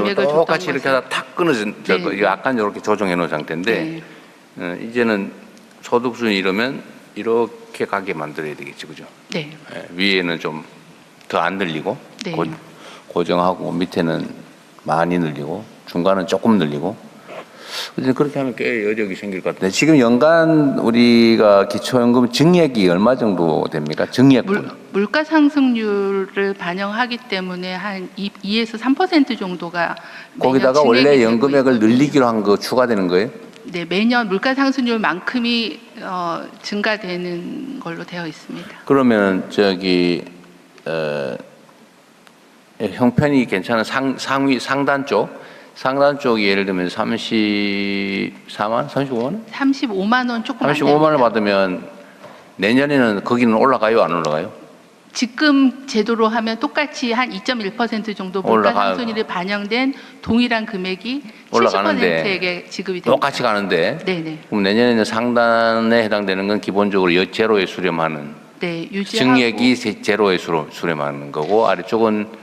그러면 똑같이 이렇게 하다 탁 끊어진 네. 약간 이렇게 조정해 놓은 상태인데 네. 이제는 소득 수준이 이러면 이렇게 가게 만들어야 되겠지, 그죠? 네. 네. 위에는 좀 더 안 늘리고 네. 고정하고 밑에는 많이 늘리고 중간은 조금 늘리고. 이제 그렇게 하면 꽤 여력이 생길 것 같은데 지금 연간 우리가 기초연금 증액이 얼마 정도 됩니까? 증액분. 물가 상승률을 반영하기 때문에 한 2에서 3% 정도가 거기다가 원래 연금액을 늘리기로 한 거 추가되는 거예요? 네, 매년 물가 상승률만큼이 증가되는 걸로 되어 있습니다. 그러면 저기 형편이 괜찮은 상단 쪽이 예를 들면 34만, 35만 원? 35만 원 조금 안 35만 원 받으면 내년에는 거기는 올라가요, 안 올라가요? 지금 제도로 하면 똑같이 한 2.1% 정도 물가 상승률이 반영된 동일한 금액이 70%에게 지급이 됩니다. 똑같이 가는데. 네네. 그럼 내년에는 상단에 해당되는 건 기본적으로 제로에 수렴하는. 네, 유지하고. 증액이 제로에 수렴하는 거고 아래쪽은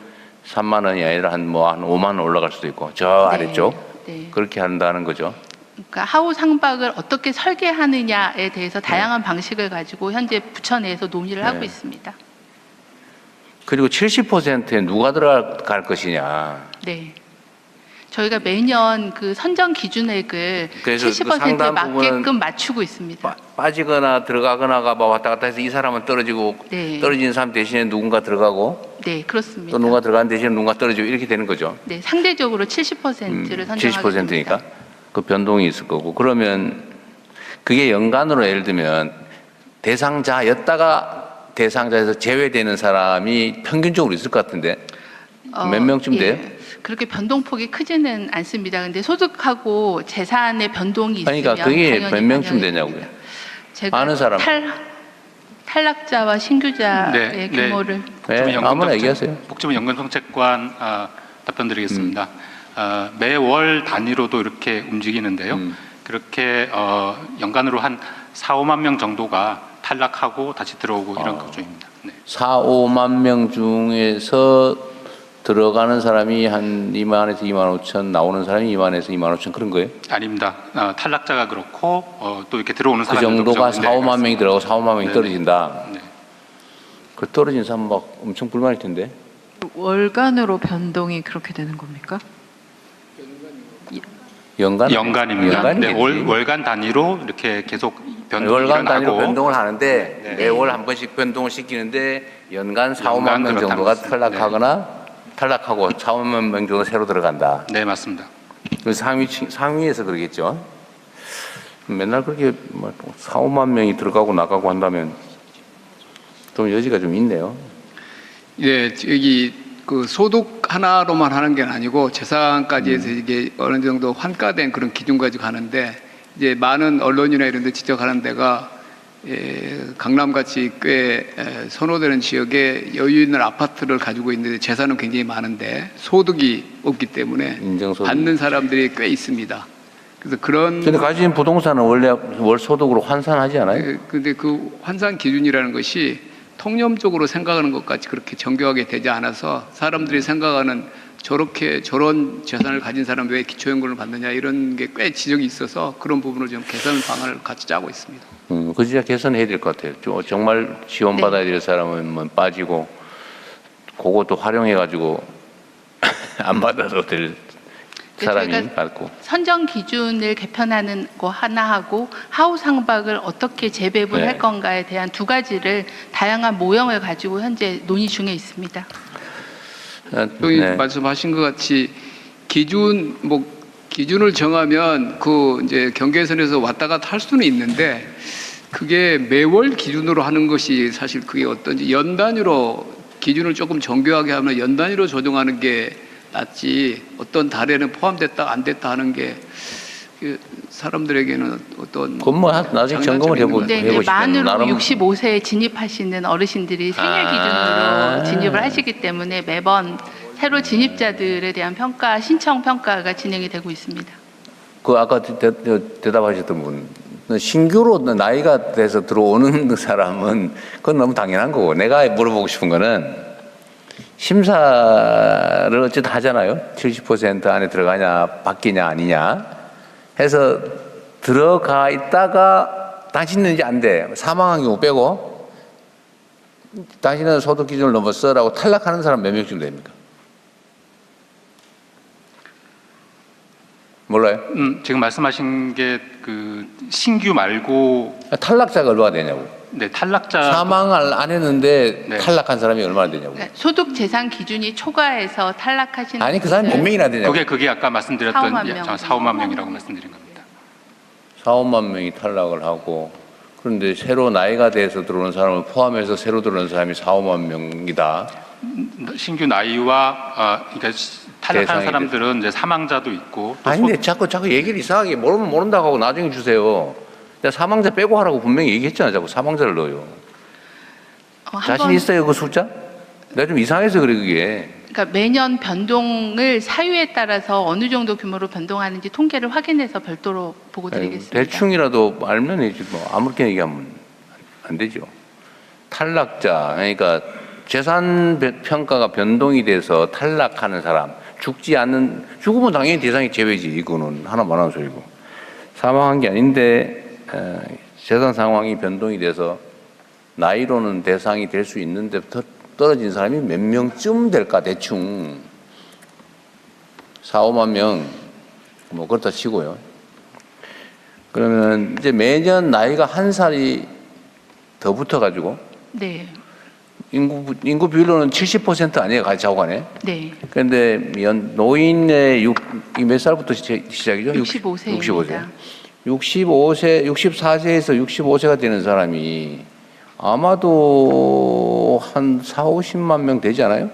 3만 원이 아니라 한 5만 원 올라갈 수도 있고 저 아래쪽 네. 그렇게 한다는 거죠. 그러니까 하우 상박을 어떻게 설계하느냐에 대해서 다양한 방식을 가지고 현재 부처 내에서 논의를 하고 있습니다. 그리고 70%에 누가 들어갈 것이냐. 네. 저희가 매년 그 선정 기준액을 70%에 맞게끔 맞추고 있습니다. 빠지거나 들어가거나가 왔다 갔다 해서 이 사람은 떨어지고 네. 떨어지는 사람 대신에 누군가 들어가고 네, 그렇습니다. 또 누가 들어가는 대신에 누군가 떨어지고 이렇게 되는 거죠. 네, 상대적으로 70%를 선정하게 70%니까 그 변동이 있을 거고 그러면 그게 연간으로 예를 들면 대상자였다가 대상자에서 제외되는 사람이 평균적으로 있을 것 같은데 몇 명쯤 돼요? 예. 그렇게 변동폭이 크지는 않습니다. 근데 소득하고 재산의 변동이 있으면 그러니까 그게 몇 명쯤 되냐고요? 제가 아는 사람 탈락자와 신규자의 네, 규모를 네, 아무나 얘기하세요. 복지부 연금정책관 답변드리겠습니다. 매월 단위로도 이렇게 움직이는데요. 그렇게 연간으로 한 4, 5만 명 정도가 탈락하고 다시 들어오고 이런 구조입니다. 네. 4, 5만 명 중에서 들어가는 사람이 한 2만에서 2만 5천, 나오는 사람이 2만에서 2만 5천 그런 거예요? 아닙니다. 탈락자가 그렇고 또 이렇게 들어오는 사람이 그 정도가 4, 5만 명이 들어가고 4, 5만 명이 떨어진다. 네. 그 떨어진 사람 막 엄청 불만일 텐데. 월간으로 변동이 그렇게 되는 겁니까? 연간입니다. 네, 월간 단위로 이렇게 계속 월간 단위로 변동을 하는데 네. 매월 한 번씩 변동을 시키는데 연간 4, 5만 명 정도가 탈락하거나 탈락하고 4, 5만 명 정도 새로 들어간다. 네, 맞습니다. 상위에서 그러겠죠. 맨날 그렇게 4, 5만 명이 들어가고 나가고 한다면 좀 여지가 좀 있네요. 네, 여기 그 소득 하나로만 하는 게 아니고 재산까지 해서 이게 어느 정도 환가된 그런 기준 가지고 하는데 이제 많은 언론이나 이런 데 지적하는 데가 강남같이 꽤 선호되는 지역에 여유 있는 아파트를 가지고 있는데 재산은 굉장히 많은데 소득이 없기 때문에 인정소득. 받는 사람들이 꽤 있습니다. 그래서 그런. 근데 가진 부동산은 원래 월 소득으로 환산하지 않아요? 근데 그 환산 기준이라는 것이 통념적으로 생각하는 것 같이 그렇게 정교하게 되지 않아서 사람들이 생각하는 저런 재산을 가진 사람 왜 기초연금을 받느냐 이런 게 꽤 지적이 있어서 그런 부분을 좀 개선 방안을 같이 짜고 있습니다. 그 진짜 개선해야 될 것 같아요. 정말 지원받아야 될 사람은 빠지고 그것도 활용해가지고 안 받아도 될 사람이 받고. 선정 기준을 개편하는 거 하나 하고 하우 상박을 어떻게 재배분할 건가에 대한 두 가지를 다양한 모형을 가지고 현재 논의 중에 있습니다. 여기 말씀하신 것 같이 기준을 정하면 그 이제 경계선에서 왔다 갔다 할 수는 있는데 그게 매월 기준으로 하는 것이 사실 그게 어떤지 연 단위로 기준을 조금 정교하게 하면 연 단위로 조정하는 게 낫지 어떤 달에는 포함됐다 안 됐다 하는 게 사람들에게는 어떤 나중에 점검을 해보시면 만으로 65세에 진입하시는 어르신들이 생애 기준으로 진입을 하시기 때문에 매번 새로 진입자들에 대한 평가, 신청 평가가 진행이 되고 있습니다. 그 아까 대답하셨던 분, 신규로 나이가 돼서 들어오는 사람은 그건 너무 당연한 거고 내가 물어보고 싶은 거는 심사를 어쨌든 하잖아요. 70% 안에 들어가냐, 바뀌냐, 아니냐 해서 들어가 있다가 당신은 이제 안 돼. 사망한 경우 빼고 당신은 소득 기준을 넘었어라고 탈락하는 사람 몇 명쯤 됩니까? 몰라요? 지금 말씀하신 게 그 신규 말고 탈락자가 얼마나 되냐고. 네, 탈락자 사망을 안 했는데 네. 탈락한 사람이 얼마나 되냐고. 그러니까 소득 재산 기준이 초과해서 탈락하시는 아니 그 사람이 몇 명이나 되냐고. 그게 아까 말씀드렸던 4-5만 명. 4-5만 명이라고 말씀드린 겁니다. 4-5만 명이 탈락을 하고 그런데 새로 나이가 돼서 들어오는 사람을 포함해서 새로 들어오는 사람이 4-5만 명이다. 신규 나이와 그러니까 탈락한 대상이 사람들은 이제 사망자도 있고 또 아닌데 자꾸 얘기를 이상하게 모르면 모른다고 하고 나중에 주세요. 내가 사망자 빼고 하라고 분명히 얘기했잖아. 자꾸 사망자를 넣어요. 자신 있어요 그 숫자? 내가 좀 이상해서 그래 그게. 그러니까 매년 변동을 사유에 따라서 어느 정도 규모로 변동하는지 통계를 확인해서 별도로 보고드리겠습니다. 대충이라도 알면 되지 뭐 아무렇게 얘기하면 안 되죠. 탈락자 그러니까 재산 평가가 변동이 돼서 탈락하는 사람 죽으면 당연히 대상이 제외지. 이거는 하나 말하는 소리고 사망한 게 아닌데 재산 상황이 변동이 돼서 나이로는 대상이 될 수 있는데 떨어진 사람이 몇 명쯤 될까 대충 4-5만 명 뭐 그렇다 치고요. 그러면 이제 매년 나이가 한 살이 더 붙어가지고 네. 인구 비율로는 70% 아니에요 가자고가네. 네. 그런데 노인의 몇 살부터 시작이죠? 65세입니다. 64세에서 65세가 되는 사람이 아마도 한 40-50만 명 되지 않아요?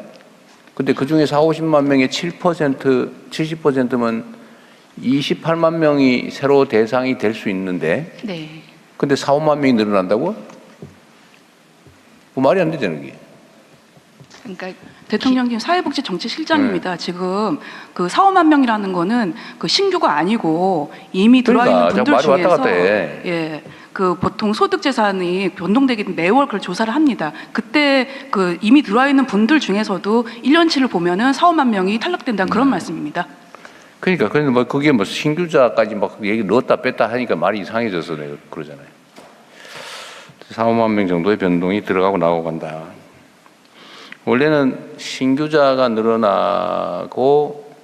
근데 그 중에 40-50만 명의 70%면 28만 명이 새로 대상이 될 수 있는데 네. 근데 4-5만 명이 늘어난다고? 그 말이 안 되잖아요, 그게. 그러니까 대통령님 사회복지정책실장입니다. 지금 그 4-5만 명이라는 거는 그 신규가 아니고 이미 들어와 있는 그러니까, 분들 말이 왔다 중에서 갔다 해. 예. 그 보통 소득 재산이 변동되기 매월 그걸 조사를 합니다. 그때 그 이미 들어와 있는 분들 중에서도 1년치를 보면은 4-5만 명이 탈락된다는 그런 말씀입니다. 그러니까 근데 뭐 그게 뭐 신규자까지 막 얘기 넣었다 뺐다 하니까 말이 이상해져서 내가 그러잖아요. 4-5만 명 정도의 변동이 들어가고 나오고 간다. 원래는 신규자가 늘어나고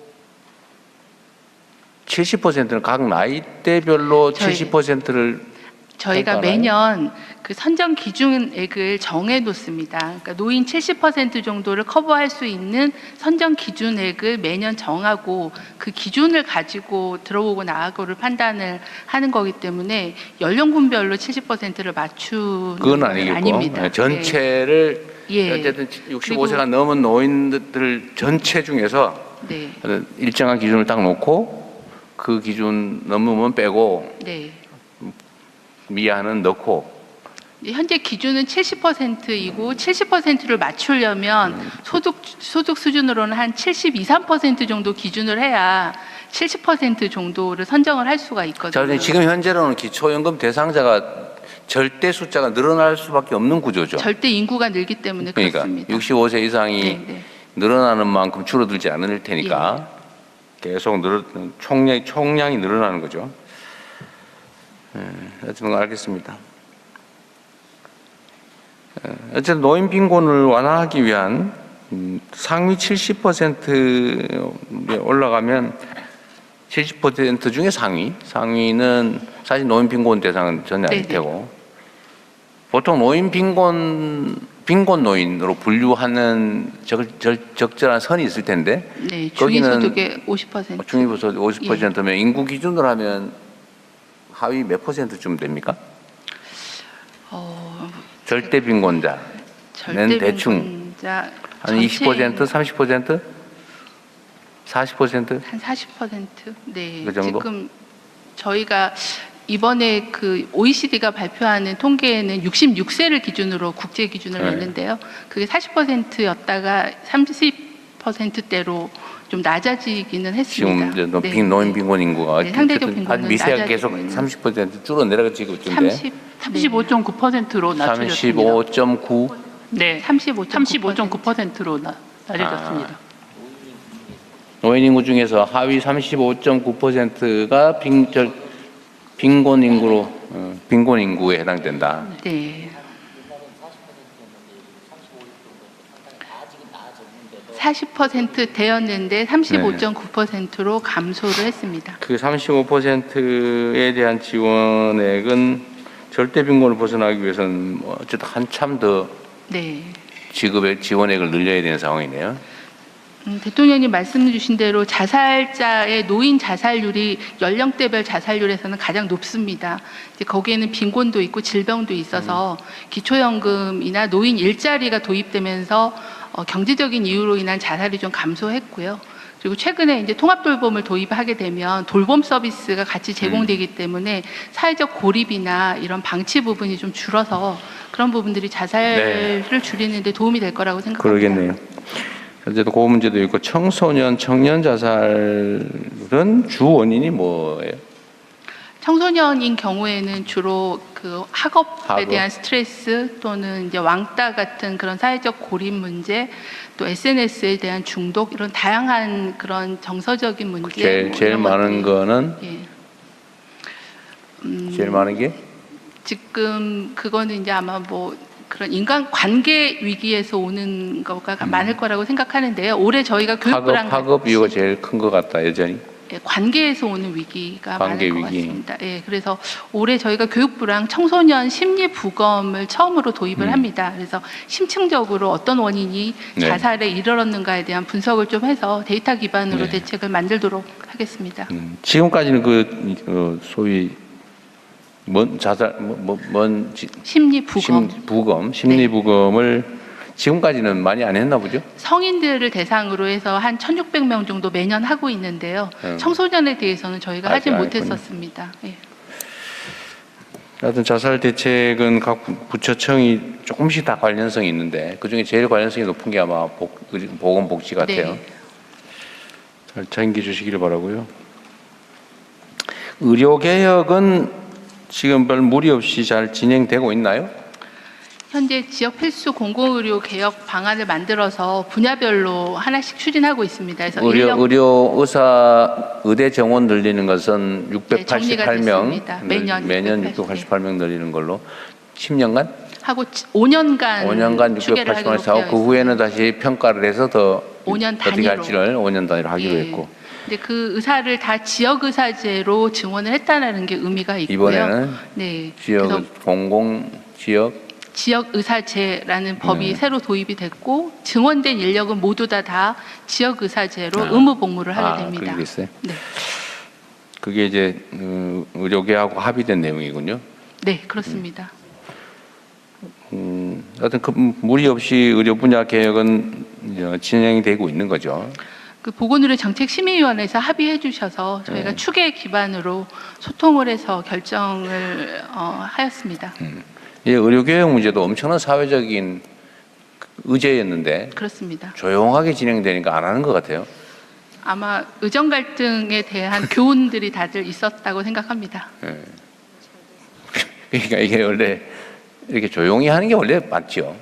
70%는 각 나이대별로 70%를 저희가 매년 그 선정 기준액을 정해 놓습니다. 그러니까 노인 70% 정도를 커버할 수 있는 선정 기준액을 매년 정하고 그 기준을 가지고 들어오고 나가고를 판단을 하는 거기 때문에 연령군별로 70%를 맞추는 그건 건 아니겠고 아닙니다. 전체를 예. 어쨌든 65세가 넘은 노인들 전체 중에서 네. 일정한 기준을 딱 놓고 그 기준 넘으면 빼고 네. 미아는 넣고 현재 기준은 70%이고 70%를 맞추려면 소득 수준으로는 한 72, 3% 정도 기준을 해야 70% 정도를 선정을 할 수가 있거든요. 자, 지금 현재로는 기초연금 대상자가 절대 숫자가 늘어날 수밖에 없는 구조죠. 절대 인구가 늘기 때문에 그러니까 그렇습니다. 65세 이상이 네. 늘어나는 만큼 줄어들지 않을 테니까 계속 총량이 늘어나는 거죠. 어쨌든 알겠습니다. 어쨌든 노인 빈곤을 완화하기 위한 상위 70%에 올라가면 70% 중에 상위는 사실 노인 빈곤 대상은 전혀 아닐 테고 보통 노인 빈곤 노인으로 분류하는 적절한 선이 있을 텐데 네, 거기는 중위소득의 50%. 중위소득 50%면 인구 기준으로 하면 하위 몇 %쯤 됩니까? 절대 빈곤자는 대충 빈곤자 한 20%, 30%, 40%? 한 40%. 네. 그 정도? 지금 저희가 이번에 그 OECD가 발표하는 통계에는 66세를 기준으로 국제 기준을 냈는데요. 그게 40%였다가 30%대로 좀 낮아지기는 했습니다. 지금 이제 노인 빈곤 인구가 상대적 빈곤은 아주 미세하게 계속 낮아지고 30% 줄어 내려가지고 있는데 35.9%로 낮춰졌습니다. 35.9 네, 35.9%. 35.9%로 알려졌습니다. 노인 인구 중에서 하위 35.9%가 빈곤 인구에 해당된다. 네. 40% 되었는데 35.9%로 감소를 했습니다. 그 35%에 대한 지원액은 절대 빈곤을 벗어나기 위해서는 뭐 어쨌든 한참 더 네. 지급의 지원액을 늘려야 되는 상황이네요. 대통령님 말씀 주신 대로 자살자의 노인 자살률이 연령대별 자살률에서는 가장 높습니다. 이제 거기에는 빈곤도 있고 질병도 있어서 기초연금이나 노인 일자리가 도입되면서 경제적인 이유로 인한 자살이 좀 감소했고요. 그리고 최근에 이제 통합돌봄을 도입하게 되면 돌봄 서비스가 같이 제공되기 때문에 사회적 고립이나 이런 방치 부분이 좀 줄어서 그런 부분들이 자살을 줄이는 데 도움이 될 거라고 생각합니다. 그러겠네요. 어쨌든 그 문제도 있고 청소년, 청년 자살은 주 원인이 뭐예요? 청소년인 경우에는 주로 그 학업에 대한 스트레스 또는 이제 왕따 같은 그런 사회적 고립 문제, 또 SNS에 대한 중독 이런 다양한 그런 정서적인 문제. 제일 많은 거는 예. 제일 많은 게 지금 그거는 이제 아마 뭐 그런 인간 관계 위기에서 오는 거가 많을 거라고 생각하는데요. 올해 저희가 교육부랑 학업 이유가 제일 큰 것 같다 여전히. 예, 관계에서 오는 위기가 관계 많을 것 위기. 같습니다. 예, 그래서 올해 저희가 교육부랑 청소년 심리 부검을 처음으로 도입을 합니다. 그래서 심층적으로 어떤 원인이 네. 자살에 이르렀는가에 대한 분석을 좀 해서 데이터 기반으로 네. 대책을 만들도록 하겠습니다. 지금까지는 그 소위 자살 심리 부검. 심리 부검을 지금까지는 많이 안 했나 보죠? 성인들을 대상으로 해서 한 1,600명 정도 매년 하고 있는데요. 청소년에 대해서는 저희가 하지 아직 안 못했었습니다. 예. 하여튼 자살 대책은 각 부처청이 조금씩 다 관련성이 있는데 그중에 제일 관련성이 높은 게 아마 보건복지 같아요. 네. 잘 챙겨 주시기를 바라고요. 의료개혁은 지금 별 무리 없이 잘 진행되고 있나요? 현재 지역 필수 공공의료 개혁 방안을 만들어서 분야별로 하나씩 추진하고 있습니다. 그래서 의대 정원 늘리는 것은 정리가 688명, 됐습니다. 매년 688명 늘리는 걸로 10년간? 하고 5년간 688명 하고 그 후에는 다시 평가를 해서 더 5년 어떻게 단위로. 할지를 5년 단위로 하기로 예. 했고 근데 그 의사를 다 지역 의사제로 증원을 했다는 게 의미가 있고요. 이번에는 네. 지역 그래서 공공 지역 의사제라는 법이 새로 도입이 됐고 증원된 인력은 모두 다 지역 의사제로 의무 복무를 하게 됩니다. 그게 있어요. 네. 그게 이제 의료계하고 합의된 내용이군요. 네, 그렇습니다. 하여튼 그 무리 없이 의료 분야 개혁은 이제 진행되고 있는 거죠. 그 보건의료 정책심의위원회에서 합의해 주셔서 저희가 추계 기반으로 소통을 해서 결정을 하였습니다. 이 의료개혁 문제도 엄청난 사회적인 의제였는데 그렇습니다. 조용하게 진행되니까 안 하는 것 같아요. 아마 의정 갈등에 대한 교훈들이 다들 있었다고 생각합니다. 그러니까 이게 원래 이렇게 조용히 하는 게 원래 맞죠.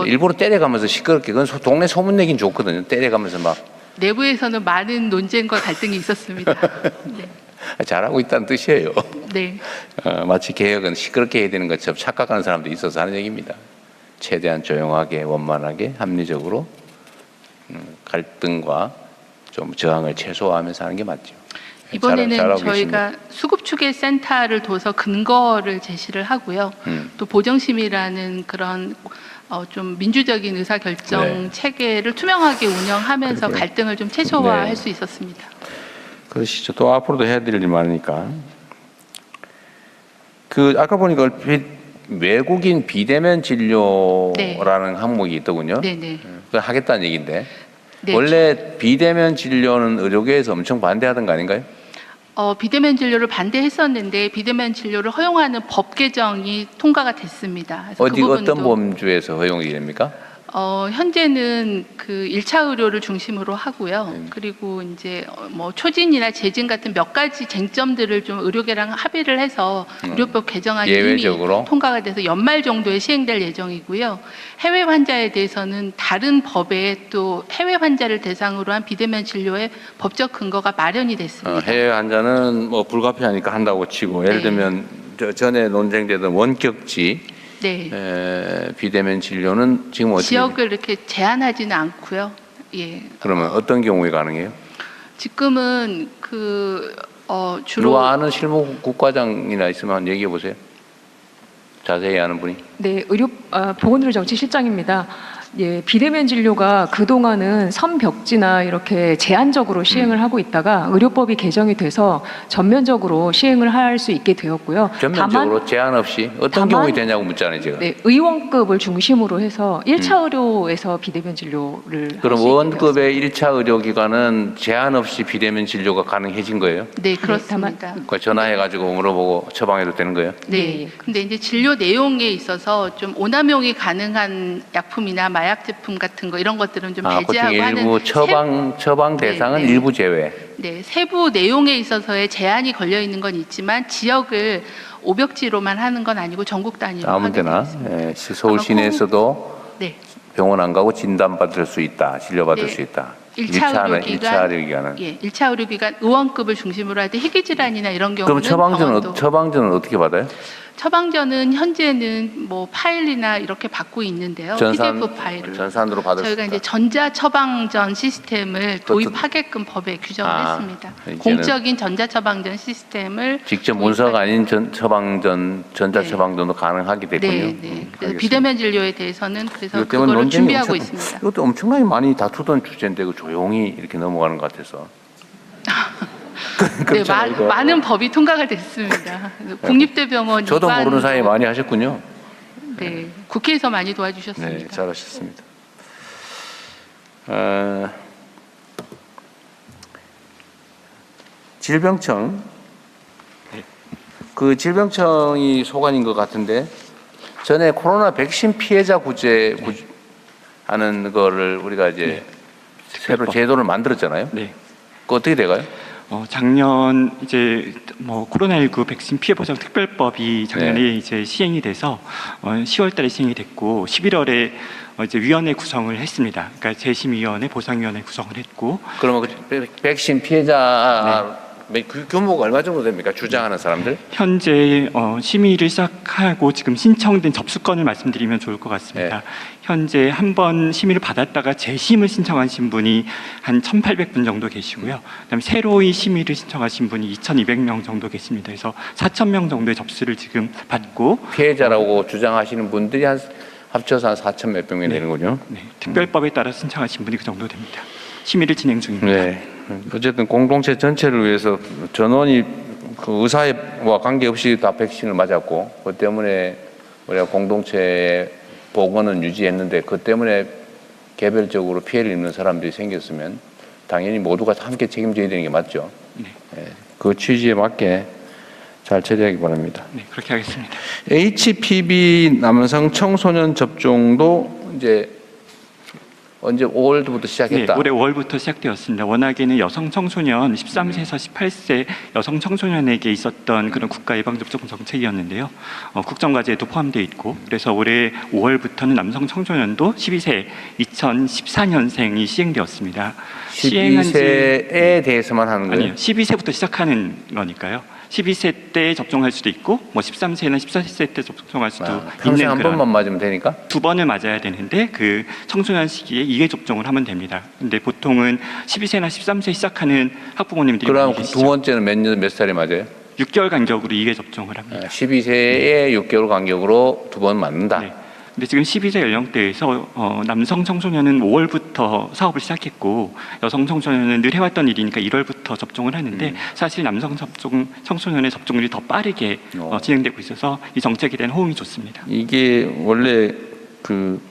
일부러 때려가면서 시끄럽게 그건 동네 소문내긴 좋거든요. 때려가면서 막 내부에서는 많은 논쟁과 갈등이 있었습니다. 네. 잘하고 있다는 뜻이에요. 네. 마치 개혁은 시끄럽게 해야 되는 것처럼 착각하는 사람도 있어서 하는 얘기입니다. 최대한 조용하게 원만하게 합리적으로 갈등과 좀 저항을 최소화하면서 하는 게 맞죠. 이번에는 잘하고 저희가 계십니다. 수급추계 센터를 둬서 근거를 제시를 하고요. 또 보정심이라는 그런 좀 민주적인 의사결정 네. 체계를 투명하게 운영하면서 그러게요. 갈등을 좀 최소화할 네. 수 있었습니다. 그러시죠. 또 앞으로도 해야 될 일이 많으니까. 아까 보니까 얼핏 외국인 비대면 진료라는 항목이 있더군요. 네네. 그걸 하겠다는 얘기인데 네. 원래 비대면 진료는 의료계에서 엄청 반대하던 거 아닌가요? 비대면 진료를 반대했었는데 비대면 진료를 허용하는 법 개정이 통과가 됐습니다. 그래서 그 부분도 어떤 범주에서 허용이 됩니까? 현재는 그 1차 의료를 중심으로 하고요. 그리고 이제 뭐 초진이나 재진 같은 몇 가지 쟁점들을 좀 의료계랑 합의를 해서 의료법 개정안이 예외적으로? 이미 통과가 돼서 연말 정도에 시행될 예정이고요. 해외 환자에 대해서는 다른 법에 또 해외 환자를 대상으로 한 비대면 진료의 법적 근거가 마련이 됐습니다. 해외 환자는 뭐 불가피하니까 한다고 치고 예를 네. 들면 전에 논쟁되던 원격지 네. 비대면 진료는 지금 어떻게 지역을 이렇게 제한하지는 않고요. 예. 그러면 어떤 경우에 가능해요? 지금은 주로 누가 아는 실무 국과장이나 있으면 한번 얘기해 보세요. 자세히 아는 분이. 네, 보건의료정책실장입니다. 예, 비대면 진료가 그동안은 선벽지나 이렇게 제한적으로 시행을 하고 있다가 의료법이 개정이 돼서 전면적으로 시행을 할 수 있게 되었고요. 전면적으로 제한 없이 어떤 경우에 되냐고 묻잖아요, 제가. 네, 의원급을 중심으로 해서 1차 의료에서 비대면 진료를 그럼 할수 있게 의원급의 1차 의료기관은 제한 없이 비대면 진료가 가능해진 거예요? 네, 그렇습니다. 그러니까 전화해가지고 물어보고 처방해도 되는 거예요? 네. 예. 근데 이제 진료 내용에 있어서 좀 오남용이 가능한 약품이나 마약 제품 같은 거 이런 것들은 좀 그중 배제하고 하는 일부 처방 네, 대상은 네. 일부 제외. 네, 세부 내용에 있어서의 제한이 걸려 있는 건 있지만 지역을 오벽지로만 하는 건 아니고 전국 단위로 아무 하게 데나 되겠습니다. 서울 시내에서도 네. 병원 안 가고 진단받을 수 있다, 진료받을 네. 수 있다. 1차 일차 의료기관은. 예, 1차 의료기관 의원급을 중심으로 할 때 희귀 질환이나 이런 그럼 경우는 병원도 처방전은 어떻게 받아요? 처방전은 현재는 뭐 파일이나 이렇게 받고 있는데요. PDF 파일을 전산으로 받을 수 저희가 있다. 이제 전자 처방전 시스템을 도입하게끔 법에 규정을 했습니다. 이제는 공적인 전자 처방전 시스템을 직접 문서가 아닌 전자 네. 처방전도 가능하게 됐군요. 네, 네. 그래서 알겠습니다. 비대면 진료에 대해서는 그래서 이것 때문에 그거를 논쟁이 준비하고 있습니다. 이것도 엄청나게 많이 다투던 주제인데 그 조용히 이렇게 넘어가는 것 같아서. 네, 그렇잖아요, 이거. 많은 법이 통과가 됐습니다. 국립대병원 저도 입안도- 모르는 사이에 많이 하셨군요. 네, 국회에서 많이 도와주셨습니다. 네, 잘하셨습니다. 질병청. 그 질병청이 소관인 것 같은데 전에 코로나 백신 피해자 하는 거를 우리가 이제 새로 제도를 만들었잖아요. 네. 그 어떻게 돼가요? 작년 이제 뭐 코로나19 백신 피해 보장 특별법이 작년에 이제 시행이 돼서 10월달에 시행이 됐고 11월에 이제 위원회 구성을 했습니다. 그러니까 재심위원회, 보상위원회 구성을 했고. 그러면 그 백신 피해자 그 규모가 얼마 정도 됩니까? 주장하는 사람들? 현재 심의를 시작하고 지금 신청된 접수건을 말씀드리면 좋을 것 같습니다. 현재 한 번 심의를 받았다가 재심을 신청하신 분이 한 1,800분 정도 계시고요. 그다음에 새로이 심의를 신청하신 분이 2,200명 정도 계십니다. 그래서 4,000명 정도의 접수를 지금 받고 피해자라고 주장하시는 분들이 합쳐서 한 4천 몇백 명이 되는군요. 네, 특별법에 따라 신청하신 분이 그 정도 됩니다. 심의를 진행 중입니다. 네. 어쨌든 공동체 전체를 위해서 전원이 그 의사와 관계없이 다 백신을 맞았고 그 때문에 우리가 공동체 보건은 유지했는데 그 때문에 개별적으로 피해를 입는 사람들이 생겼으면 당연히 모두가 함께 책임져야 되는 게 맞죠. 네. 네. 그 취지에 맞게 잘 처리하기 바랍니다. 네, 그렇게 하겠습니다. HPV 남성 청소년 접종도 이제 언제 5월부터 시작했다. 네, 올해 5월부터 시작되었습니다. 워낙에는 여성 청소년 13세에서 18세 여성 청소년에게 있었던 그런 국가 예방접종 정책이었는데요. 국정과제에도 포함되어 있고 그래서 올해 5월부터는 남성 청소년도 12세 2014년생이 시행되었습니다. 12세에 대해서만 하는 거예요? 아니요, 12세부터 시작하는 거니까요. 12세 때 접종할 수도 있고 뭐 13세나 14세 때 접종할 수도 평생 있는 한 그런 번만 맞으면 되니까? 2번을 맞아야 되는데 그 청소년 시기에 2회 접종을 하면 됩니다. 근데 보통은 12세나 13세 시작하는 학부모님들이 그럼 많이 계시죠. 두 번째는 몇 살에 맞아요? 6개월 간격으로 2회 접종을 합니다. 12세에 6개월 간격으로 두 번 맞는다. 네. 근데 지금 12세 연령대에서 남성 청소년은 5월부터 사업을 시작했고 여성 청소년은 늘 해왔던 일이니까 1월부터 접종을 하는데 사실 남성 청소년의 접종률이 더 빠르게 진행되고 있어서 이 정책에 대한 호응이 좋습니다. 이게 원래 그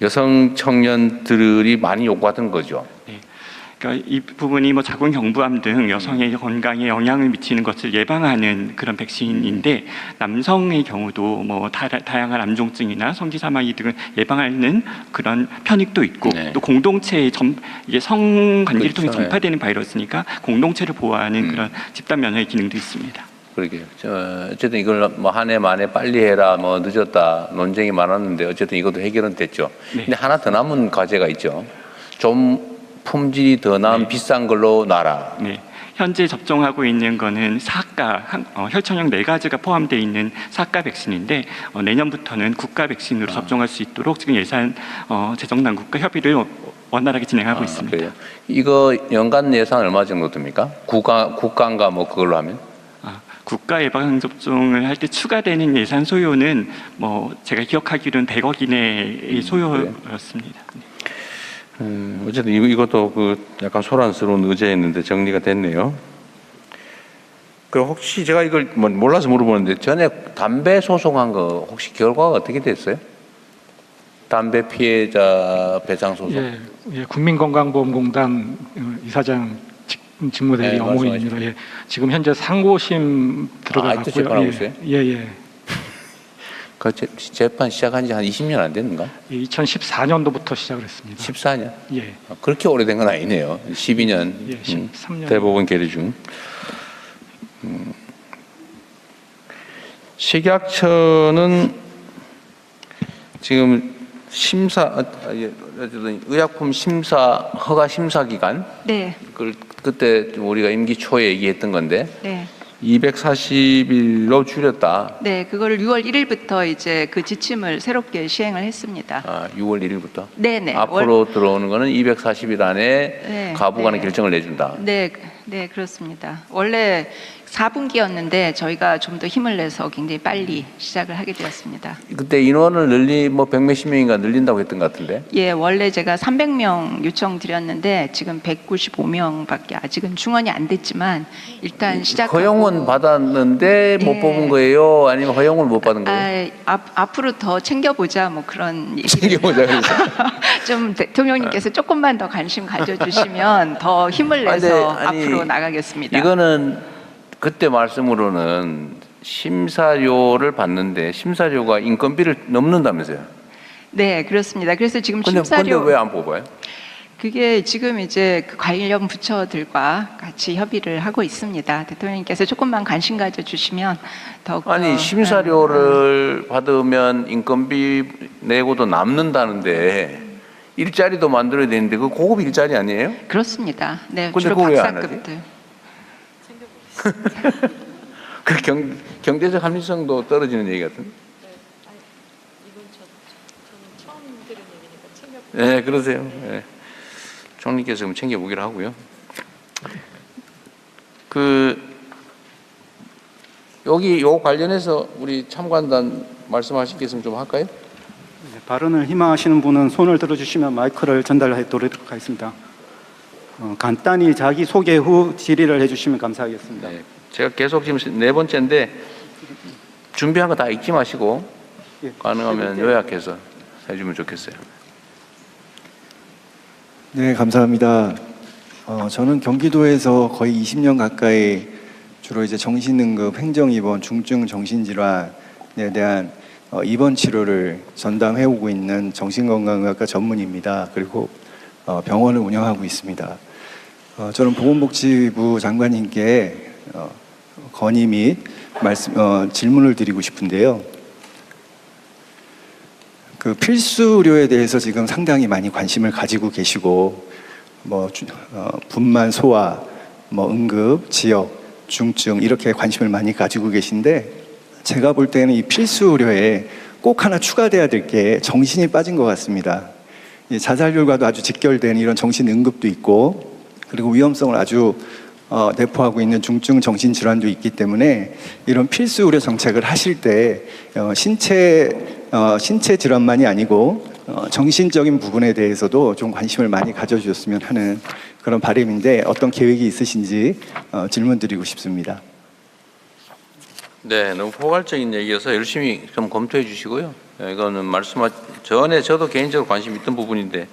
여성 청년들이 많이 요구하던 거죠. 네. 그러니까 이 부분이 뭐 자궁경부암 등 여성의 건강에 영향을 미치는 것을 예방하는 그런 백신인데 남성의 경우도 뭐 다양한 암종증이나 성기 사망이 등을 예방하는 그런 편익도 있고 네. 또 공동체의 이게 성관계를 그렇죠. 통해 전파되는 바이러스니까 공동체를 보호하는 그런 집단 면역의 기능도 있습니다. 그러게요. 어쨌든 이걸 뭐 한 해 만에 빨리 해라, 뭐 늦었다 논쟁이 많았는데 어쨌든 이것도 해결은 됐죠. 네. 근데 하나 더 남은 과제가 있죠. 좀 품질이 더 나은 네. 비싼 걸로 놔라. 네. 현재 접종하고 있는 거는 사가 혈청형 4가지가 포함되어 있는 사가 백신인데 내년부터는 국가 백신으로 접종할 수 있도록 지금 재정 당국과 협의를 원활하게 진행하고 있습니다. 그래요. 이거 연간 예산 얼마 정도 듭니까? 국가인가 뭐 그걸로 하면? 국가 예방 접종을 할 때 추가되는 예산 소요는 뭐 제가 기억하기로는 100억 이내의 소요였습니다. 어쨌든 이것도 그 약간 소란스러운 의제였는데 정리가 됐네요. 그럼 혹시 제가 이걸 몰라서 물어보는데 전에 담배 소송한 거 혹시 결과가 어떻게 됐어요? 담배 피해자 배상 소송. 예, 국민건강보험공단 이사장 직무대리 네, 어몽입니다. 예, 지금 현재 상고심 들어가고요. 아직도 재판하고 있어요? 예. 그 재판 시작한 지 한 20년 안 됐는가? 2014년도부터 시작을 했습니다. 14년? 예. 그렇게 오래된 건 아니네요. 12년. 예, 13년. 대법원 계류 중. 식약처는 지금 어쨌든 의약품 허가 심사 기간. 네. 그때 우리가 임기 초에 얘기했던 건데. 네. 240일로 줄였다. 네, 그거를 6월 1일부터 이제 그 지침을 새롭게 시행을 했습니다. 6월 1일부터? 네네. 앞으로 들어오는 거는 240일 안에 네, 가부간의 네. 결정을 내준다. 네, 그렇습니다. 원래 4분기였는데 저희가 좀 더 힘을 내서 굉장히 빨리 시작을 하게 되었습니다. 그때 인원을 100몇십 명인가 늘린다고 했던 것 같은데? 예, 원래 제가 300명 요청 드렸는데 지금 195명밖에 아직은 중원이 안 됐지만 일단 시작하고 허용은 받았는데 못 예. 뽑은 거예요? 아니면 허용을 못 받은 거예요? 앞으로 더 챙겨보자 뭐 그런 얘기를 챙겨보자 그래서. 좀 대통령님께서 조금만 더 관심 가져주시면 더 힘을 내서 아니, 앞으로 나가겠습니다. 이거는 그때 말씀으로는 심사료를 받는데 심사료가 인건비를 넘는다면서요? 네, 그렇습니다. 그래서 지금 근데 심사료 왜 안 뽑아요? 그게 지금 이제 그 관련 부처들과 같이 협의를 하고 있습니다. 대통령님께서 조금만 관심 가져주시면 더욱 아니 심사료를 받으면 인건비 내고도 남는다는데 일자리도 만들어야 되는데 그 고급 일자리 아니에요? 그렇습니다. 네, 근데 주로 그거 왜안 하지? 박사급들. 그 경제적 합리성도 떨어지는 얘기 같은데. 네, 그러세요. 네. 총리께서 그럼 챙겨보기로 하고요. 여기 요 관련해서 우리 참관단 말씀하실 게 있으면 좀 할까요? 네, 발언을 희망하시는 분은 손을 들어주시면 마이크를 전달하도록 하겠습니다. 간단히 자기 소개 후 질의를 해주시면 감사하겠습니다. 네, 제가 계속 지금 4번째인데 준비한 거 다 읽지 마시고 예, 가능하면 요약해서 해주면 좋겠어요. 네, 감사합니다. 저는 경기도에서 거의 20년 가까이 주로 이제 정신응급, 행정입원, 중증 정신질환에 대한 입원 치료를 전담해 오고 있는 정신건강의학과 전문의입니다. 그리고 병원을 운영하고 있습니다. 저는 보건복지부 장관님께 건의 및 질문을 드리고 싶은데요. 그 필수 의료에 대해서 지금 상당히 많이 관심을 가지고 계시고 분만 소화, 응급, 지역, 중증 이렇게 관심을 많이 가지고 계신데 제가 볼 때는 이 필수 의료에 꼭 하나 추가돼야 될 게 정신이 빠진 것 같습니다. 자살률과도 아주 직결된 이런 정신 응급도 있고 그리고 위험성을 아주 내포하고 있는 중증 정신질환도 있기 때문에 이런 필수 의료 정책을 하실 때 신체 질환만이 아니고 정신적인 부분에 대해서도 좀 관심을 많이 가져주셨으면 하는 그런 바람인데 어떤 계획이 있으신지 질문드리고 싶습니다. 네, 너무 포괄적인 얘기여서 열심히 좀 검토해 주시고요. 이거는 전에 저도 개인적으로 관심 있던 부분인데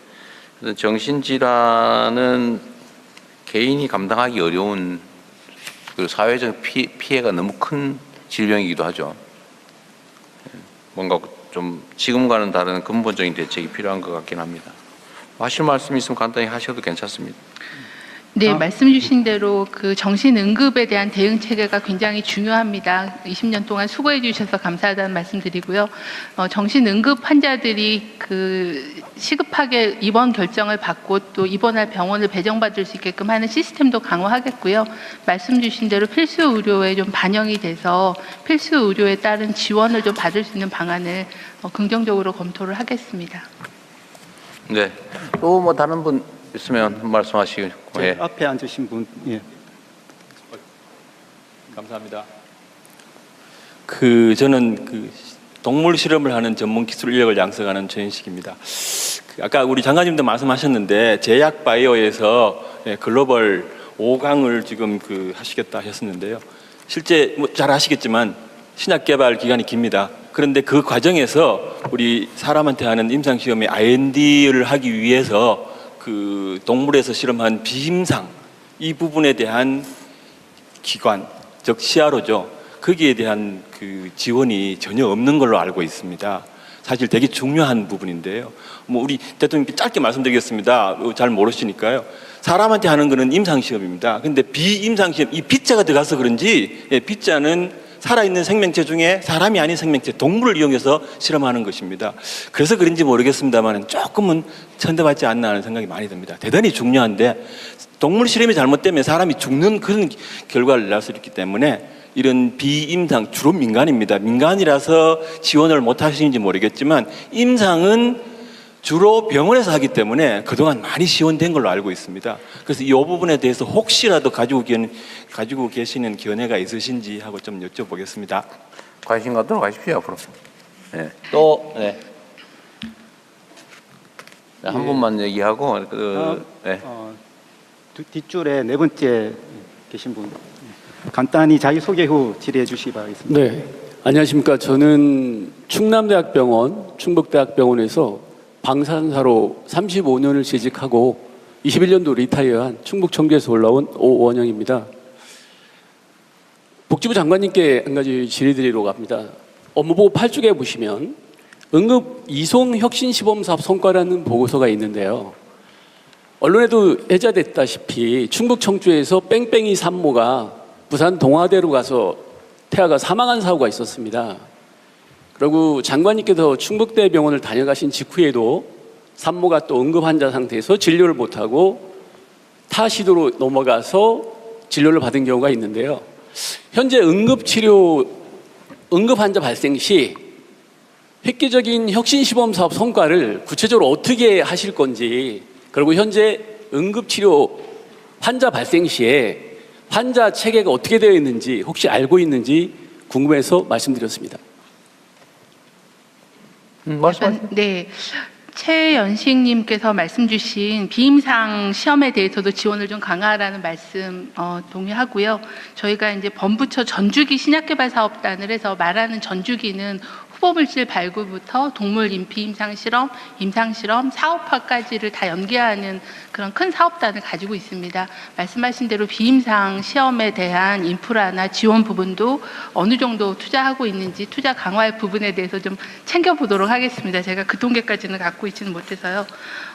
정신질환은 개인이 감당하기 어려운 그 사회적 피해가 너무 큰 질병이기도 하죠. 뭔가 좀 지금과는 다른 근본적인 대책이 필요한 것 같긴 합니다. 하실 말씀 있으면 간단히 하셔도 괜찮습니다. 네, 말씀 주신 대로 그 정신응급에 대한 대응 체계가 굉장히 중요합니다. 20년 동안 수고해 주셔서 감사하다는 말씀드리고요. 정신응급 환자들이 그 시급하게 입원 결정을 받고 또 입원할 병원을 배정받을 수 있게끔 하는 시스템도 강화하겠고요. 말씀 주신 대로 필수 의료에 좀 반영이 돼서 필수 의료에 따른 지원을 좀 받을 수 있는 방안을 긍정적으로 검토를 하겠습니다. 네. 또 뭐 다른 분 있으면 말씀하시고. 예. 앞에 앉으신 분. 예. 감사합니다. 저는 동물 실험을 하는 전문 기술 인력을 양성하는 최인식입니다. 아까 우리 장관님도 말씀하셨는데 제약 바이오에서 글로벌 5강을 지금 하시겠다 하셨는데요. 실제 잘 아시겠지만 신약 개발 기간이 깁니다. 그런데 그 과정에서 우리 사람한테 하는 임상 시험에 IND를 하기 위해서 동물에서 실험한 비임상 이 부분에 대한 기관, 즉 CRO죠. 거기에 대한 지원이 전혀 없는 걸로 알고 있습니다. 사실 되게 중요한 부분인데요. 우리 대통령께 짧게 말씀드리겠습니다. 잘 모르시니까요. 사람한테 하는 거는 임상시험입니다. 근데 비임상시험, 이 B자가 들어가서 그런지, B자는 살아있는 생명체 중에 사람이 아닌 생명체, 동물을 이용해서 실험하는 것입니다. 그래서 그런지 모르겠습니다만 조금은 천대받지 않나 하는 생각이 많이 듭니다. 대단히 중요한데 동물 실험이 잘못되면 사람이 죽는 그런 결과를 낼 수 있기 때문에 이런 비임상, 주로 민간입니다. 민간이라서 지원을 못 하시는지 모르겠지만 임상은 주로 병원에서 하기 때문에 그동안 많이 지원된 걸로 알고 있습니다. 그래서 이 부분에 대해서 혹시라도 가지고 계시는 견해가 있으신지 하고 좀 여쭤보겠습니다. 관심 갖도록 하십시오, 앞으로. 네. 또, 네. 한 분만 얘기하고, 네. 뒷줄에 네 번째 계신 분. 간단히 자기소개 후 질의해 주시기 바라겠습니다. 네, 안녕하십니까. 저는 충남대학병원, 충북대학병원에서 방사선사로 35년을 재직하고 21년도 리타이어한 충북청주에서 올라온 오원영입니다. 복지부 장관님께 한 가지 질의드리려고 합니다. 업무보고 8쪽에 보시면 응급 이송 혁신 시범사업 성과라는 보고서가 있는데요. 언론에도 회자됐다시피 충북 청주에서 뺑뺑이 산모가 부산 동아대로 가서 태아가 사망한 사고가 있었습니다. 그리고 장관님께서 충북대병원을 다녀가신 직후에도 산모가 또 응급환자 상태에서 진료를 못하고 타시도로 넘어가서 진료를 받은 경우가 있는데요. 현재 응급환자 발생 시 획기적인 혁신시범사업 성과를 구체적으로 어떻게 하실 건지, 그리고 현재 응급치료 환자 발생 시에 환자 체계가 어떻게 되어 있는지 혹시 알고 있는지 궁금해서 말씀드렸습니다. 네. 최연식님께서 말씀 주신 비임상 시험에 대해서도 지원을 좀 강화하라는 말씀 동의하고요. 저희가 이제 범부처 전주기 신약개발사업단을 해서 말하는 전주기는 후보물질 발굴부터 동물 비임상 실험, 임상 실험, 사업화까지를 다 연계하는 그런 큰 사업단을 가지고 있습니다. 말씀하신 대로 비임상 시험에 대한 인프라나 지원 부분도 어느 정도 투자하고 있는지 투자 강화의 부분에 대해서 좀 챙겨보도록 하겠습니다. 제가 그 통계까지는 갖고 있지는 못해서요.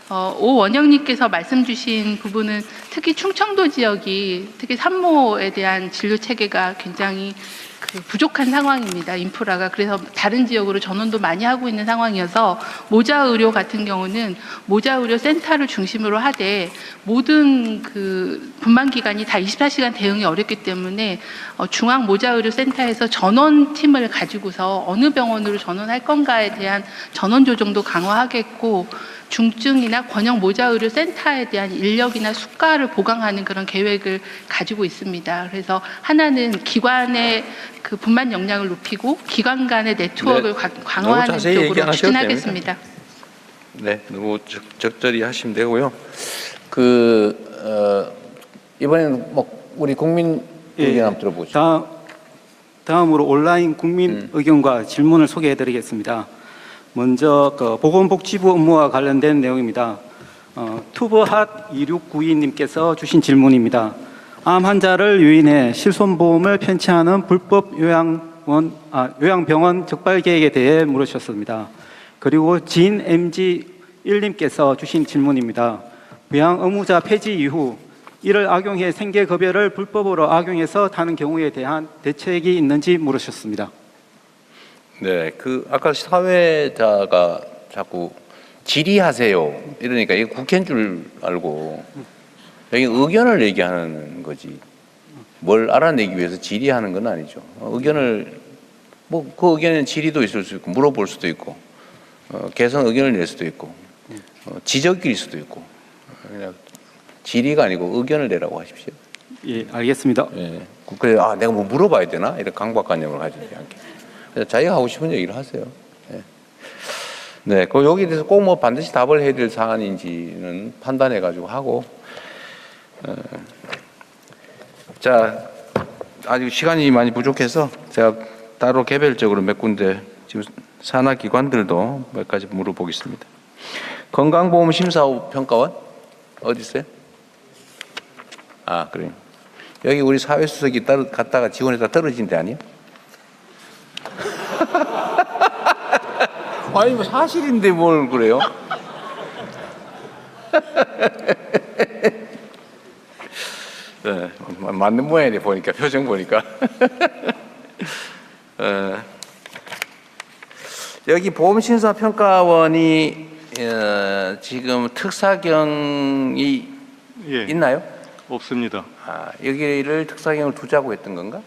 오원영님께서 말씀 주신 부분은 특히 충청도 지역이 특히 산모에 대한 진료 체계가 굉장히 부족한 상황입니다. 인프라가. 그래서 다른 지역으로 전원도 많이 하고 있는 상황이어서 모자의료 같은 경우는 모자의료 센터를 중심으로 하되 모든 분만기관이 다 24시간 대응이 어렵기 때문에 중앙 모자의료 센터에서 전원팀을 가지고서 어느 병원으로 전원할 건가에 대한 전원 조정도 강화하겠고, 중증이나 권역 모자의료 센터에 대한 인력이나 수가를 보강하는 그런 계획을 가지고 있습니다. 그래서 하나는 기관의 분만 역량을 높이고 기관 간의 네트워크를 강화하는 쪽으로 추진하겠습니다. 네, 너무 적절히 하시면 되고요. 이번에는 우리 국민 의견 한번 들어보죠. 다음으로 온라인 국민 의견과 질문을 소개해 드리겠습니다. 먼저 보건복지부 업무와 관련된 내용입니다. 투브핫 2692님께서 주신 질문입니다. 암 환자를 유인해 실손보험을 편취하는 불법 요양병원 적발 계획에 대해 물으셨습니다. 그리고 진 MG1님께서 주신 질문입니다. 부양 의무자 폐지 이후 이를 악용해 생계급여를 불법으로 악용해서 타는 경우에 대한 대책이 있는지 물으셨습니다. 네, 아까 사회자가 자꾸 질의하세요 이러니까 이게 국회인 줄 알고 여기 의견을 얘기하는 거지 뭘 알아내기 위해서 질의하는 건 아니죠. 의견을 뭐 그 의견에는 질의도 있을 수 있고 물어볼 수도 있고 개선 의견을 낼 수도 있고 지적일 수도 있고 그냥 질의가 아니고 의견을 내라고 하십시오. 예, 알겠습니다. 예, 국회에 내가 뭐 물어봐야 되나 이런 강박관념을 가지지 않게 그냥 자기가 하고 싶은 얘기를 하세요. 예. 네, 여기에 대해서 꼭 뭐 반드시 답을 해야 될 사안인지는 판단해 가지고 하고. 자, 아직 시간이 많이 부족해서 제가 따로 개별적으로 몇 군데 지금 산하 기관들도 몇 가지 물어보겠습니다. 건강보험 심사후 평가원 어디 있어요? 그래요. 여기 우리 사회수석이 갔다가 지원해서 떨어진 데 아니에요? 아니 뭐 사실인데 뭘 그래요? 네, 맞는 모양이네 보니까 표정 보니까. 여기 보험심사평가원이 지금 특사경이 있나요? 없습니다. 여기를 특사경을 두자고 했던 건가?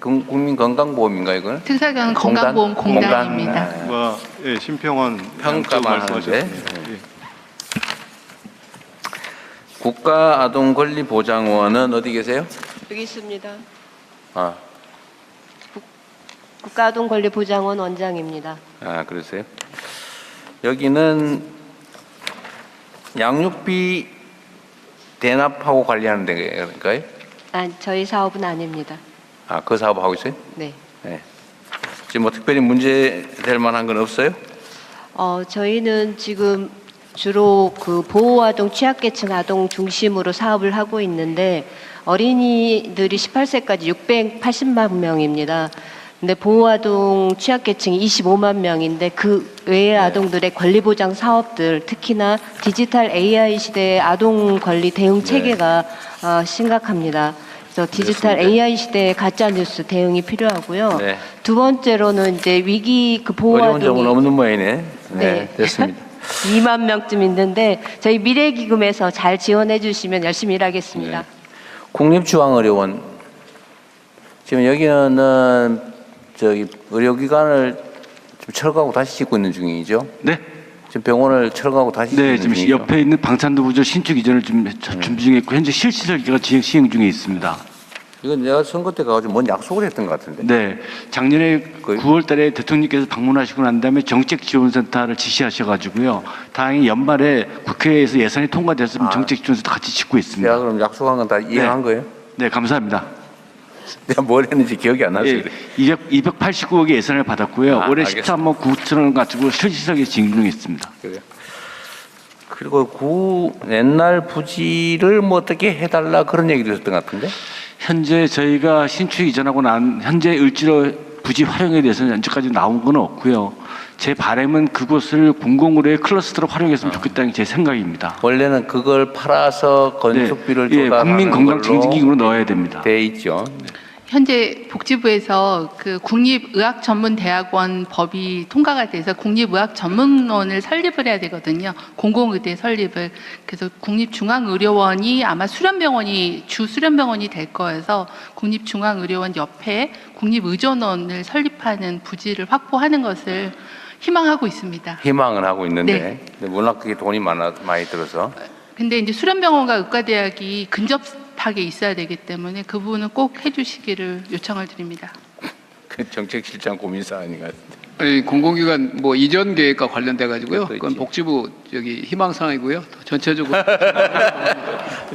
국민건강보험인가 이거는? 특사경은 건강보험공단입니다. 예, 심평원 평가만 하는데. 예. 국가아동권리보장원은 어디 계세요? 여기 있습니다. 아, 국가아동권리보장원 원장입니다. 그러세요? 여기는 양육비 대납하고 관리하는 데인가요? 저희 사업은 아닙니다. 그 사업 하고 있어요? 네. 네. 지금 뭐 특별히 문제될 만한 건 없어요? 저희는 지금 주로 보호아동 취약계층 아동 중심으로 사업을 하고 있는데 어린이들이 18세까지 680만 명입니다. 근데 보호아동 취약계층이 25만 명인데 그 외의 아동들의 권리보장 사업들 특히나 디지털 AI 시대의 아동 권리 대응 체계가 심각합니다. 그래서 디지털 AI 시대의 가짜 뉴스 대응이 필요하고요. 네. 두 번째로는 이제 위기 어려운 점은 보호아동이 없는 모양이네. 네, 됐습니다. 2만 명쯤 있는데 저희 미래기금에서 잘 지원해 주시면 열심히 일하겠습니다. 네. 국립중앙의료원 지금 여기는 의료기관을 지금 철거하고 다시 짓고 있는 중이죠? 네. 지금 병원을 철거하고 다시 짓고 있는 지금 중이죠? 옆에 있는 방산도 부조 신축 이전을 좀 준비 중에 있고 현재 실시설계가 시행 중에 있습니다. 이건 내가 선거 때 가가지고 뭔 약속을 했던 것 같은데. 네, 작년에 9월달에 대통령께서 방문하시고 난 다음에 정책지원센터를 지시하셔가지고요. 다행히 연말에 국회에서 예산이 통과됐으면 정책지원센터 같이 짓고 있습니다. 내가 그럼 약속한 건 다 이행한 거예요? 네, 감사합니다. 내가 뭘 했는지 기억이 안 나서 그래. 289억의 예산을 받았고요. 올해 알겠습니다. 13억 9천원 원 가지고 실시설계 진행 중에 있습니다. 그래요. 그리고 옛날 부지를 뭐 어떻게 해달라 그런 얘기도 했던 것 같은데. 현재 저희가 신축 이전하고 난 현재 을지로 부지 활용에 대해서는 현재까지 나온 건 없고요. 제 바람은 그곳을 공공의료의 클러스터로 활용했으면 좋겠다는 게 제 생각입니다. 원래는 그걸 팔아서 건축비를 국민 건강 증진기금으로 넣어야 됩니다. 돼 있죠. 현재 복지부에서 국립의학전문대학원 법이 통과가 돼서 국립의학전문원을 설립을 해야 되거든요. 공공의대 설립을. 그래서 국립중앙의료원이 아마 주 수련병원이 될 거여서 국립중앙의료원 옆에 국립의전원을 설립하는 부지를 확보하는 것을 희망하고 있습니다. 희망은 하고 있는데 네. 근데 워낙 그게 돈이 많이 들어서. 근데 이제 수련병원과 의과대학이 근접하게 있어야 되기 때문에 그 부분은 꼭 해주시기를 요청을 드립니다. 그 정책실장 고민 사안인 것 같은데. 공공기관 뭐 이전 계획과 관련돼 가지고요. 그건 복지부 희망 사항이고요. 전체적으로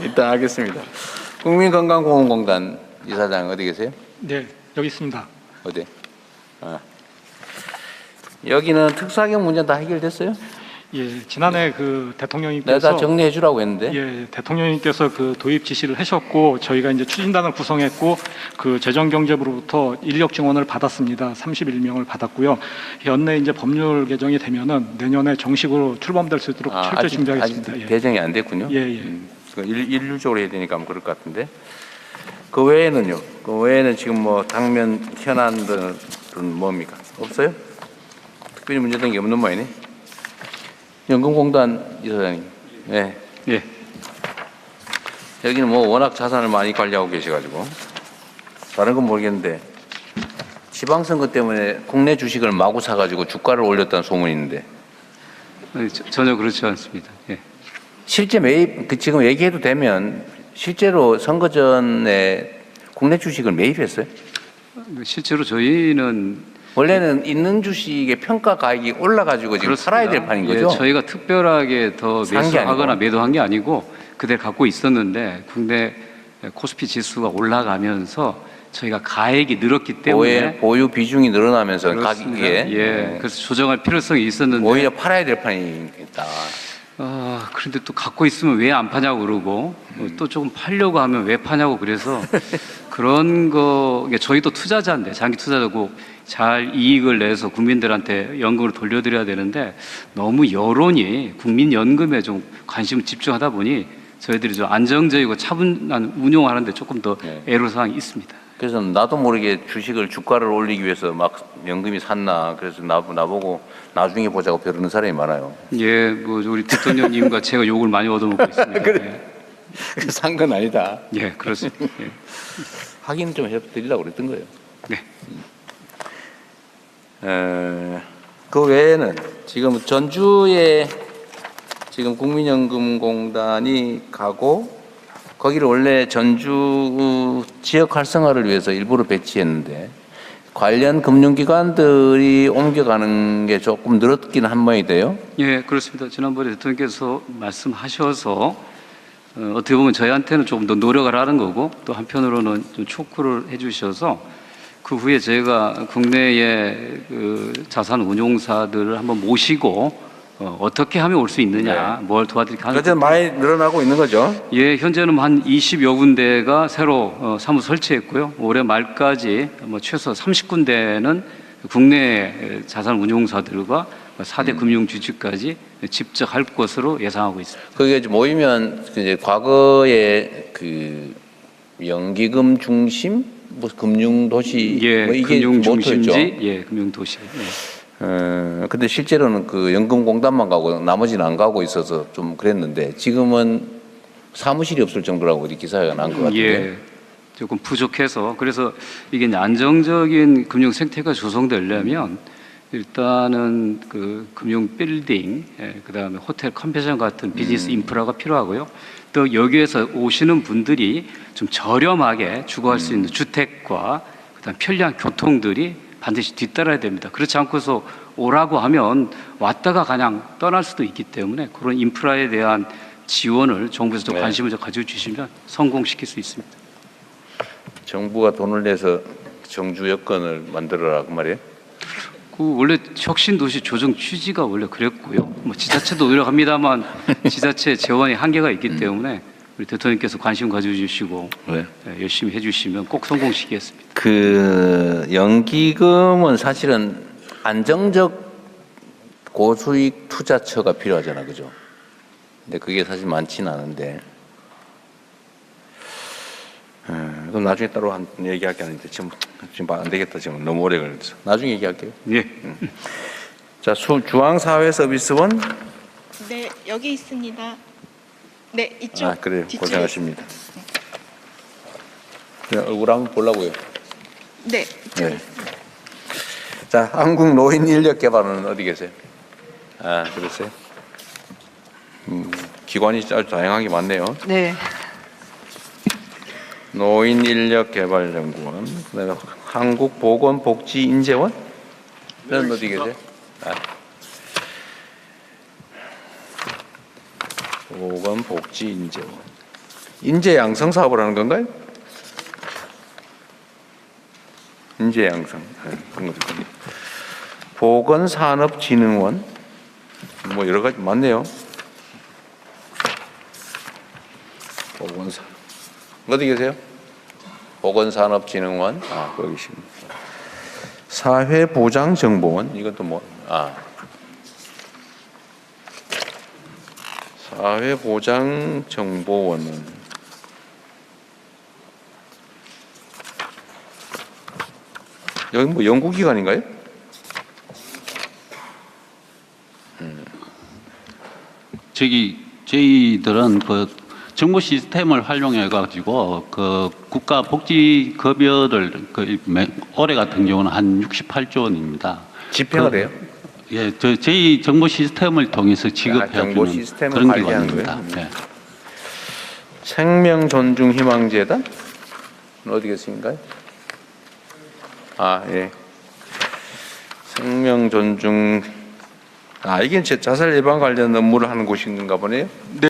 일단 하겠습니다. 국민건강보험공단 이사장 어디 계세요? 네, 여기 있습니다. 어디? 여기는 특사경 문제 다 해결됐어요? 예, 지난해 그 대통령님께서 내가 다 정리해 주라고 했는데. 예, 대통령님께서 그 도입 지시를 하셨고 저희가 이제 추진단을 구성했고 그 재정경제부로부터 인력 지원을 받았습니다. 31명을 받았고요. 연내 이제 법률 개정이 되면은 내년에 정식으로 출범될 수 있도록 철저히 준비하겠습니다. 아직 예. 개정이 안 됐군요. 예, 예. 일률적으로 해야 되니까 그럴 것 같은데. 그 외에는요? 그 외에는 지금 뭐 당면 현안들은 뭡니까? 없어요? 특별히 문제된 게 없는 모양이네. 연금공단 이사장님. 네. 예. 여기는 뭐 워낙 자산을 많이 관리하고 계셔가지고 다른 건 모르겠는데 지방선거 때문에 국내 주식을 마구 사가지고 주가를 올렸다는 소문이 있는데. 전혀 그렇지 않습니다. 예. 실제 매입, 지금 얘기해도 되면 실제로 선거 전에 국내 주식을 매입했어요? 실제로 저희는 원래는 있는 주식의 평가 가액이 올라가지고 지금 팔아야 될 판인 거죠? 예, 저희가 특별하게 더 산 게 매수하거나 아니고. 매도한 게 아니고 그대로 갖고 있었는데 국내 코스피 지수가 올라가면서 저희가 가액이 늘었기 때문에 보유 비중이 늘어나면서 그렇습니다. 가격에 예, 그래서 조정할 필요성이 있었는데 오히려 팔아야 될 판이겠다. 그런데 또 갖고 있으면 왜 안 파냐고 그러고 또 조금 팔려고 하면 왜 파냐고 그래서 그런 거 저희도 투자자인데 장기 투자자고 잘 이익을 내서 국민들한테 연금을 돌려드려야 되는데 너무 여론이 국민연금에 좀 관심을 집중하다 보니 저희들이 좀 안정적이고 차분한 운용하는데 조금 더 애로사항이 있습니다. 그래서 나도 모르게 주식을 주가를 올리기 위해서 막 연금이 샀나 그래서 나보고 나중에 보자고 벼르는 사람이 많아요. 예, 뭐 우리 대통령님과 제가 욕을 많이 얻어먹고 있습니다. 그래. 산 건 아니다. 예, 그렇습니다. 예. 확인 좀 해드리려고 그랬던 거예요. 네. 그 외에는 지금 전주에 지금 국민연금공단이 가고 거기를 원래 전주 지역 활성화를 위해서 일부러 배치했는데 관련 금융기관들이 옮겨가는 게 조금 늘었긴 한 모양이 돼요. 예, 그렇습니다. 지난번에 대통령께서 말씀하셔서 어떻게 보면 저희한테는 조금 더 노력을 하는 거고 또 한편으로는 좀 촉구를 해주셔서 그 후에 저희가 국내의 그 자산 운용사들을 한번 모시고 어떻게 하면 올 수 있느냐, 뭘 도와드릴까 하는. 그래서 많이 늘어나고 있는 거죠. 예, 현재는 한 20여 군데가 새로 사무 설치했고요. 올해 말까지 뭐 최소 30군데는 국내 자산 운용사들과 4대 금융주주까지 직접 할 것으로 예상하고 있습니다. 그게 이제 모이면 이제 과거에 그 연기금 중심 뭐 금융 도시 예, 뭐 이게 금융 중심지, 모토였죠. 예, 금융 도시. 예. 근데 실제로는 그 연금공단만 가고 나머지는 안 가고 있어서 좀 그랬는데 지금은 사무실이 없을 정도라고 어디 기사가 난 것 같은데. 예, 조금 부족해서 그래서 이게 이제 안정적인 금융 생태가 조성되려면 일단은 그 금융 빌딩, 그다음에 호텔 컨벤션 같은 비즈니스 인프라가 필요하고요. 또 여기에서 오시는 분들이 좀 저렴하게 주거할 수 있는 주택과 그다음 편리한 교통들이 반드시 뒤따라야 됩니다. 그렇지 않고서 오라고 하면 왔다가 그냥 떠날 수도 있기 때문에 그런 인프라에 대한 지원을 정부에서 좀 관심을 좀 가져주시면 성공시킬 수 있습니다. 정부가 돈을 내서 정주 여건을 만들어라 그 말이에요? 그 원래 혁신도시 조정 취지가 원래 그랬고요. 뭐 지자체도 노력합니다만 지자체 재원이 한계가 있기 때문에 우리 대통령께서 관심 가져주시고 열심히 해주시면 꼭 성공시키겠습니다. 그 연기금은 사실은 안정적 고수익 투자처가 필요하잖아, 그죠? 근데 그게 사실 많지는 않은데. 그럼 나중에 따로 한 얘기할 게 아닌데 지금 안 되겠다. 지금 너무 오래 걸려서 나중에 얘기할게요. 예. 자, 중앙사회서비스원. 네, 여기 있습니다. 네, 이쪽. 그래요. 뒤쪽에 고생하십니다. 얼굴 한번 보려고요. 네, 이쪽에 네. 있습니다. 자, 한국노인인력개발은 어디 계세요? 그러세요? 기관이 아주 다양하게 많네요. 네. 노인인력개발연구원, 그다음에 한국보건복지인재원? 는 어디 계세요? 보건복지인재원. 인재양성사업을 하는 건가요? 인재양성. 그런 것도 있군요. 보건산업진흥원. 뭐 여러 가지 많네요. 보건사 어디 계세요? 보건산업진흥원 거기 계십니다. 사회보장정보원 이것도 뭐 사회보장정보원은 여기 뭐 연구기관인가요? 저희들은 그 정보 시스템을 활용해 가지고 그 국가 복지 급여를 올해 같은 경우는 한 68조 원입니다. 집행을 해요? 예, 저희 정보 시스템을 통해서 지급해주는 그런 기관입니다. 네. 생명존중희망재단 어디 계신가요? 예. 생명존중 이게 자살 예방 관련 업무를 하는 곳인가 보네요.